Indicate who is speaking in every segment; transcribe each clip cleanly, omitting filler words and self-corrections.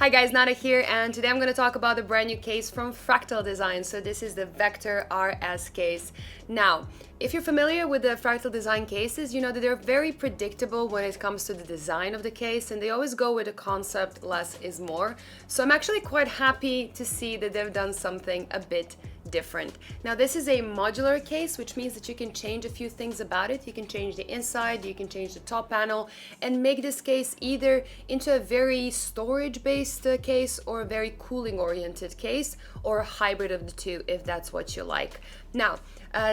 Speaker 1: Hi guys, Nada here, and today I'm going to talk about a brand new case from Fractal Design. So this is the Vector RS case. Now, if you're familiar with the Fractal Design cases, you know that they're very predictable when it comes to the design of the case, and they always go with the concept less is more. So I'm actually quite happy to see that they've done something a bit different. Now this is a modular case, which means that you can change a few things about it. You can change the inside, you can change the top panel, and make this case either into a very storage-based case or a very cooling-oriented case, or a hybrid of the two if that's what you like. Now,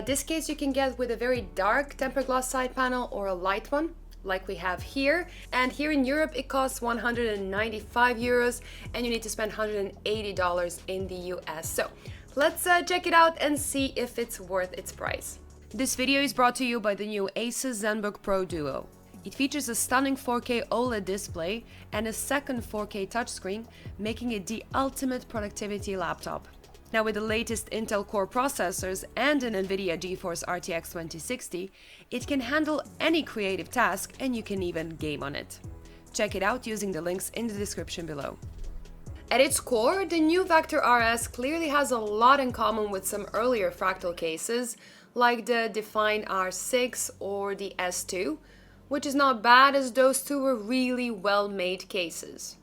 Speaker 1: this case you can get with a very dark tempered glass side panel or a light one, like we have here. And here in Europe it costs 195 euros, and you need to spend $180 in the US. So let's check it out and see if it's worth its price. This video is brought to you by the new Asus ZenBook Pro Duo. It features a stunning 4K OLED display and a second 4K touchscreen, making it the ultimate productivity laptop. Now with the latest Intel Core processors and an NVIDIA GeForce RTX 2060, it can handle any creative task, and you can even game on it. Check it out using the links in the description below. At its core, the new Vector RS clearly has a lot in common with some earlier Fractal cases, like the Define R6 or the S2, which is not bad as those two were really well-made cases.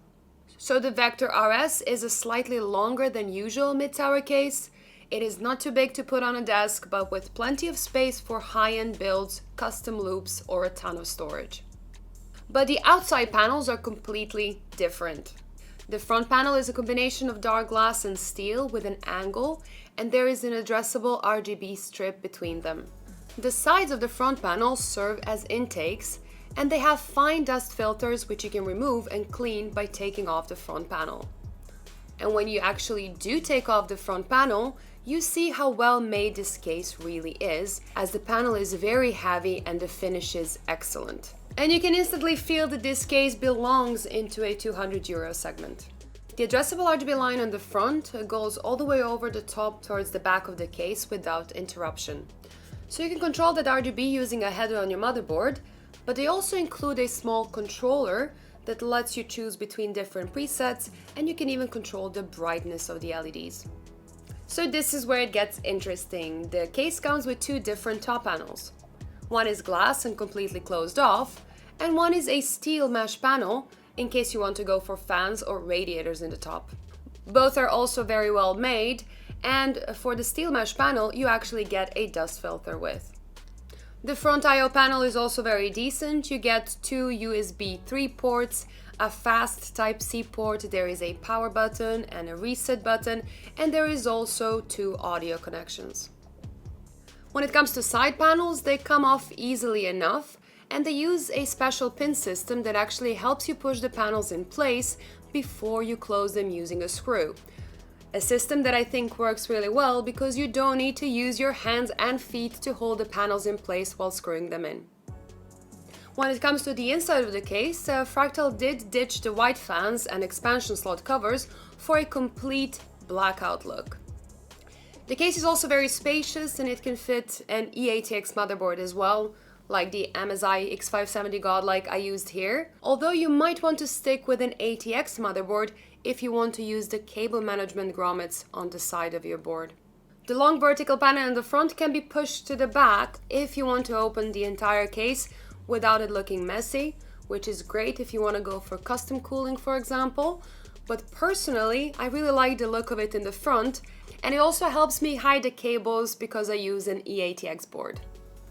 Speaker 1: So the Vector RS is a slightly longer than usual mid-tower case. It is not too big to put on a desk, but with plenty of space for high-end builds, custom loops, or a ton of storage. But the outside panels are completely different. The front panel is a combination of dark glass and steel with an angle, and there is an addressable RGB strip between them. The sides of the front panel serve as intakes, and they have fine dust filters which you can remove and clean by taking off the front panel. And when you actually do take off the front panel, you see how well made this case really is, as the panel is very heavy and the finish is excellent. And you can instantly feel that this case belongs into a 200 euro segment. The addressable RGB line on the front goes all the way over the top towards the back of the case without interruption. So you can control that RGB using a header on your motherboard, but they also include a small controller that lets you choose between different presets, and you can even control the brightness of the LEDs. So this is where it gets interesting. The case comes with two different top panels. One is glass and completely closed off, and one is a steel mesh panel in case you want to go for fans or radiators in the top. Both are also very well made, and for the steel mesh panel you actually get a dust filter with. The front I/O panel is also very decent. You get two USB 3 ports, a fast Type-C port, there is a power button and a reset button, and there is also two audio connections. When it comes to side panels, they come off easily enough, and they use a special pin system that actually helps you push the panels in place before you close them using a screw. A system that I think works really well because you don't need to use your hands and feet to hold the panels in place while screwing them in. When it comes to the inside of the case, Fractal did ditch the white fans and expansion slot covers for a complete blackout look. The case is also very spacious, and it can fit an eATX motherboard as well, like the MSI X570 Godlike I used here, although you might want to stick with an ATX motherboard if you want to use the cable management grommets on the side of your board. The long vertical panel in the front can be pushed to the back if you want to open the entire case without it looking messy, which is great if you want to go for custom cooling, for example. But personally, I really like the look of it in the front, and it also helps me hide the cables because I use an eATX board.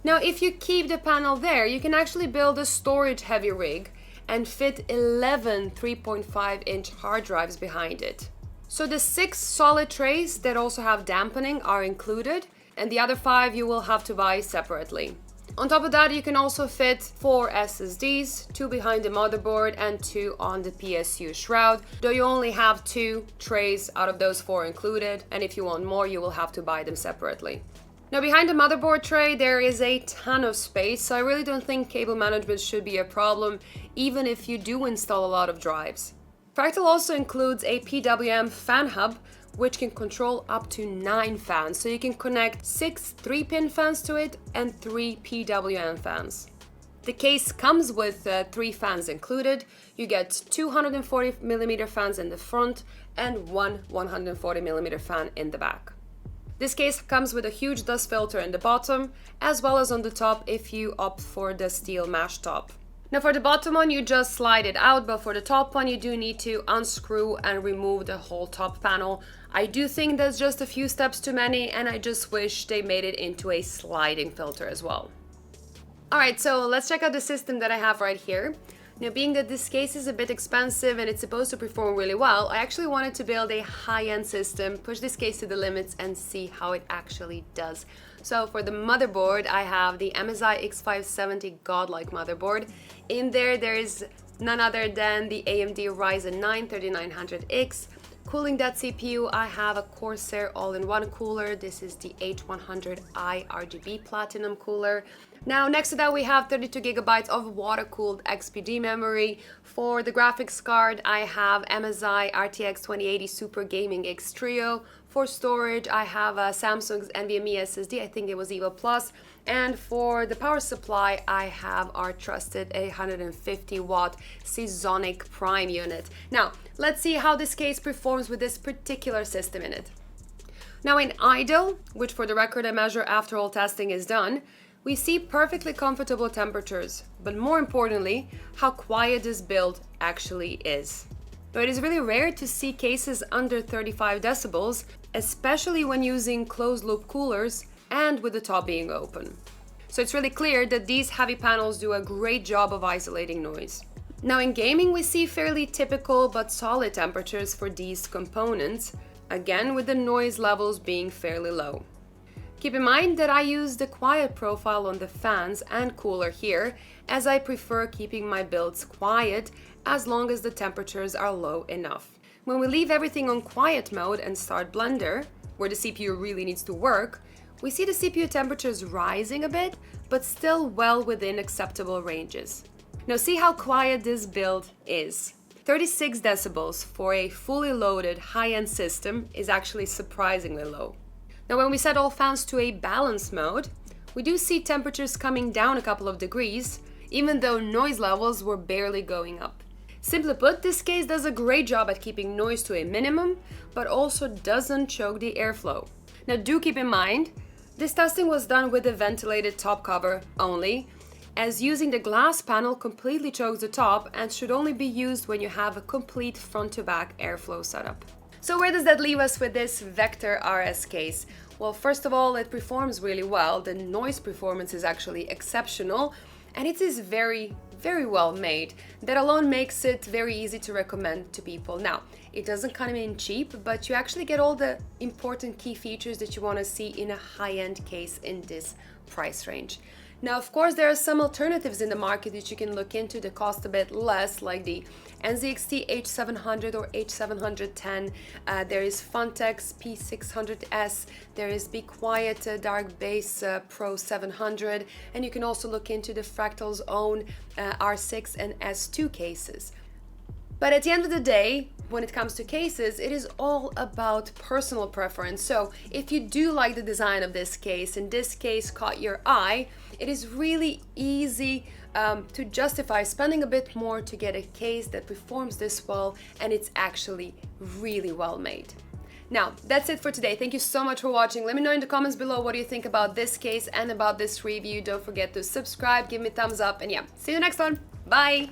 Speaker 1: Now, if you keep the panel there, you can actually build a storage heavy rig and fit 11 3.5-inch hard drives behind it. So the 6 solid trays that also have dampening are included, and the other 5 you will have to buy separately. On top of that, you can also fit 4 SSDs, 2 behind the motherboard and 2 on the PSU shroud, though you only have 2 trays out of those 4 included, and if you want more, you will have to buy them separately. Now behind the motherboard tray there is a ton of space, so I really don't think cable management should be a problem, even if you do install a lot of drives. Fractal also includes a PWM fan hub, which can control up to 9 fans, so you can connect 6 3-pin fans to it and 3 PWM fans. The case comes with 3 fans included. You get 240mm fans in the front and one 140mm fan in the back. This case comes with a huge dust filter in the bottom, as well as on the top if you opt for the steel mesh top. Now for the bottom one, you just slide it out, but for the top one, you do need to unscrew and remove the whole top panel. I do think that's just a few steps too many, and I just wish they made it into a sliding filter as well. Alright, so let's check out the system that I have right here. Now, being that this case is a bit expensive and it's supposed to perform really well, I actually wanted to build a high-end system, push this case to the limits and see how it actually does. So for the motherboard, I have the MSI X570 Godlike motherboard. In there is none other than the AMD Ryzen 9 3900X. Cooling that CPU, I have a Corsair all-in-one cooler. This is the H100i RGB Platinum cooler. Now, next to that, we have 32GB of water-cooled XPG memory. For the graphics card, I have MSI RTX 2080 Super Gaming X Trio. For storage, I have a Samsung's NVMe SSD, I think it was Evo Plus. And for the power supply, I have our trusted 150-watt Seasonic Prime unit. Now, let's see how this case performs with this particular system in it. Now, in idle, which for the record I measure after all testing is done, we see perfectly comfortable temperatures, but more importantly, how quiet this build actually is. Now, it is really rare to see cases under 35 decibels, especially when using closed-loop coolers and with the top being open. So it's really clear that these heavy panels do a great job of isolating noise. Now, in gaming, we see fairly typical but solid temperatures for these components, again with the noise levels being fairly low. Keep in mind that I use the quiet profile on the fans and cooler here, as I prefer keeping my builds quiet as long as the temperatures are low enough. When we leave everything on quiet mode and start Blender, where the CPU really needs to work, we see the CPU temperatures rising a bit, but still well within acceptable ranges. Now see how quiet this build is. 36 decibels for a fully loaded high-end system is actually surprisingly low. Now, when we set all fans to a balance mode, we do see temperatures coming down a couple of degrees, even though noise levels were barely going up. Simply put, this case does a great job at keeping noise to a minimum, but also doesn't choke the airflow. Now, do keep in mind, this testing was done with a ventilated top cover only, as using the glass panel completely chokes the top and should only be used when you have a complete front-to-back airflow setup. So where does that leave us with this Vector RS case? Well, first of all, it performs really well. The noise performance is actually exceptional, and it is very, very well made. That alone makes it very easy to recommend to people. Now, it doesn't come in cheap, but you actually get all the important key features that you want to see in a high-end case in this price range. Now, of course, there are some alternatives in the market that you can look into that cost a bit less, like the NZXT H700 or H710. There is Funtex P600S. There is Be Quiet Dark Base Pro 700. And you can also look into the Fractal's own R6 and S2 cases. But at the end of the day, when it comes to cases, it is all about personal preference. So if you do like the design of this case, and this case caught your eye, it is really easy to justify spending a bit more to get a case that performs this well, and it's actually really well made. Now, that's it for today. Thank you so much for watching. Let me know in the comments below what you think about this case and about this review. Don't forget to subscribe, give me a thumbs up, and yeah, see you next one. Bye!